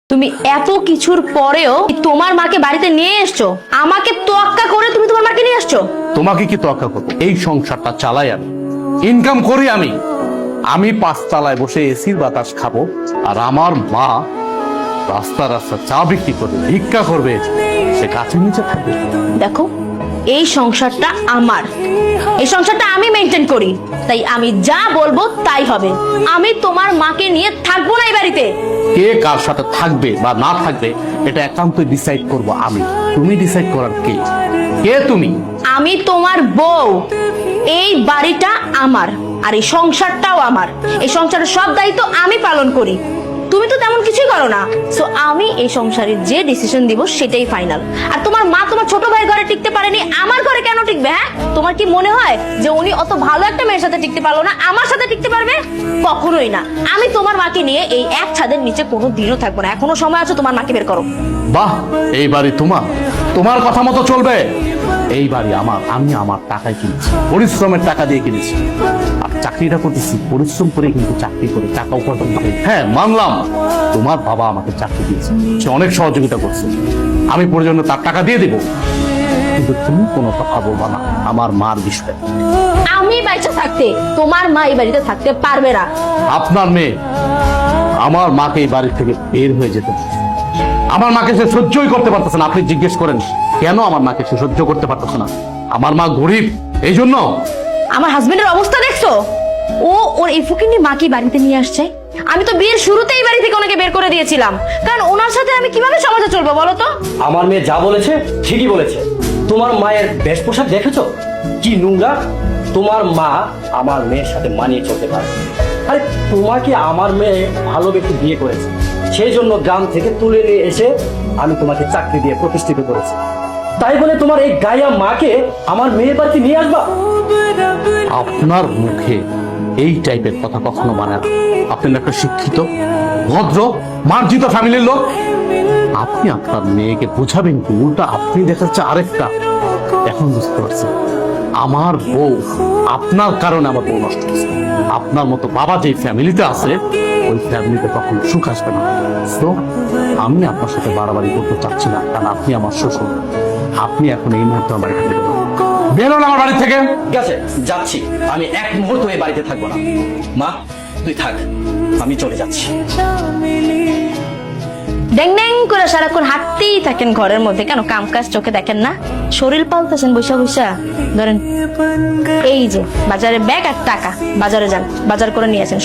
তুমি এত কিছুর পরেও তোমার মাকে বাড়িতে নিয়ে এসছো, আমাকে তোয়াক্কা করে তুমি তোমার মাকে নিয়ে আসছো। তোমাকে কি তোয়াক্কা করবো? এই সংসারটা চালাই আমি, ইনকাম করি আমি। আমি 5 তলায় বসে এসির বাতাস খাবো, আর আমার মা রাস্তা রাস্তা চা বিক্রি করবে, ভিক্ষা করবে, সে গাছের নিচে থাকবে। দেখো, এই সংসারটা আমার, এই সংসারটা আমি মেনটেন করি, তাই আমি যা বলবো তাই হবে। আমি তোমার মাকে নিয়ে থাকবো না এই বাড়িতে। কে কার সাথে থাকবে বা না থাকবে এটা একান্ত ডিসাইড করব আমি। তুমি ডিসাইড করার কে? কে তুমি? আমি তোমার বউ। এই বাড়িটা আমার, আর এই সংসারটাও আমার। এই সংসারের সব দায়িত্ব আমি পালন করি, তুমি তো তেমন কিছুই করো না। সো আমি এই সংসারের যে ডিসিশন দিব সেটাই ফাইনাল। আর তোমার মা তোমার ছোট ভাইয়ের ঘরে টিকতে পারেনি, আমার ঘরে কেন টিকবে? হ্যাঁ, তোমার কি মনে হয় যে উনি অত ভালো একটা মেয়ের সাথে টিকতে পারলো না, আমার সাথে টিকতে পারবে? কখনোই না। আমি তোমার মাকে নিয়ে এই এক ছাদের নিচে কোনো দিনও থাকবো না। এখনো সময় আছে, তোমার মাকে বের করো। বাহ, এই বাড়ি তোমার, তোমার কথা মতো চলবে। এই বাড়ি আমার, আমি আমার টাকায় কিনেছি, পরিশ্রমের টাকা দিয়ে কিনেছি। আর চাকরিটা করতেছি পরিশ্রম করে, কিন্তু চাকরি করে টাকা উপার্জন করে। হ্যাঁ, মানলাম তোমার বাবা আমাকে চাকরি দিয়েছে, সে অনেক সহযোগিতা করছে, আমি প্রয়োজনে তার টাকা দিয়ে দেবো। কিন্তু তুমি কোনো কথা বলবা না আমার মার বিষয়ে। আমি বাইচা থাকতে তোমার মা এই বাড়িতে থাকতে পারবে না। আপনার মেয়ে আমার মাকে এই বাড়ি থেকে বের হয়ে যেতে, আমার মাকে সে সহ্যই করতে পারতেছে না। আপনি জিজ্ঞেস করেন কেন আমার মাকে সে সহ্য করতে পারতেছে না? আমার মা গরিব, এই জন্য। আমার হাজবেন্ডের অবস্থা দেখছো? ও ওর এই ফুকিনি মাকে বাড়িতে নিয়ে আসছে। আমি তো বিয়ের শুরুতেই বাড়ি থেকে ওনাকে বের করে দিয়েছিলাম, কারণ ওনার সাথে আমি কিভাবে সমাজে চলবো বলো তো? আমার মেয়ে যা বলেছে ঠিকই বলেছে। তোমার মায়ের বেশ পোশাক দেখেছো কি নোংরা? তোমার মা আমার মেয়ের সাথে মানিয়ে চলতে পারে। আরে তোমাকে আমার মেয়ে ভালো ব্যক্তি বিয়ে করেছে, সেই জন্য গ্রাম থেকে তুলে নিয়ে এসে আমি তোমাকে চাকরি দিয়ে প্রতিষ্ঠিত করেছি। তাই বলে তোমার এই গায়া মাকে আমার মেয়ের বাড়িতে নিয়ে আসবা? আপনার মুখে এই টাইপের কথা কখনো মানে না। আপনি একটা শিক্ষিত, ভদ্র, মার্জিত ফ্যামিলির লোক। আপনি আপনার মেয়েকে বোঝাবেন কি? উল্টা আপনি দেখাচ্ছে আরেকটা। এখন বুঝতে পারছি আমার বউ, আপনার কারণে আমার বউ নষ্ট হচ্ছে। আপনার মতো বাবা যে ফ্যামিলিতে আছে, ওই ফ্যামিলিতে কখনো সুখ আসবে না। তো আমি আপনার সাথে বাড়াবাড়ি করতে চাচ্ছি না, কারণ আপনি আমার শ্বশুর। আপনি এখন এই মুহূর্তে আমার বাড়ি থেকে বেরোন, আমার বাড়ি থেকে। ঠিক আছে, যাচ্ছি। আমি এক মুহূর্ত এই বাড়িতে থাকবো না। মা তুই থাক, আমি চলে যাচ্ছি। ড্যাং ড্যাং করে সারাক্ষণ হাঁটতেই থাকেন ঘরের মধ্যে, কেন কাম কাজ চোখে দেখেন না? শরীর পাল্টাছেন বৈশা বৈশা। ধরেন এই যে বাজারে ব্যাগ আর টাকা, বাজারে যান, বাজার করে নিয়ে আসেন।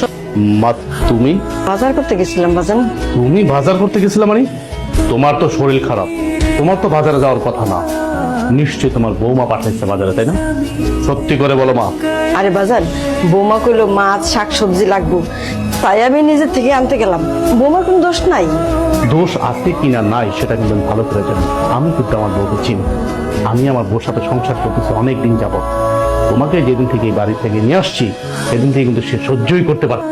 মা তুমি বাজার করতে গেছিলাম বাজান। তুমি বাজার করতে গেছিলে মানে? তোমার তো শরীর খারাপ, তোমার তো বাজারে যাওয়ার কথা না। নিশ্চয়ই তোমার বৌমা পাঠাইছে বাজারে, তাই না? সত্যি করে বলো মা। আরে বাজান, বৌমা কইলো মাছ শাক সবজি লাগবো, তাই আমি নিজের থেকে আনতে গেলাম। বৌমার কোনো দোষ নাই। দোষ আছে কিনা নাই সেটা কিন্তু আমি ভালো করে জানি। আমি কিন্তু আমার বউকে চিনি, আমি আমার বউর সাথে সংসার করতেছি অনেকদিন যাবত। তোমাকে যেদিন থেকে এই বাড়ি থেকে নিয়ে আসছি সেদিন থেকে কিন্তু সে সহ্যই করতে পারে।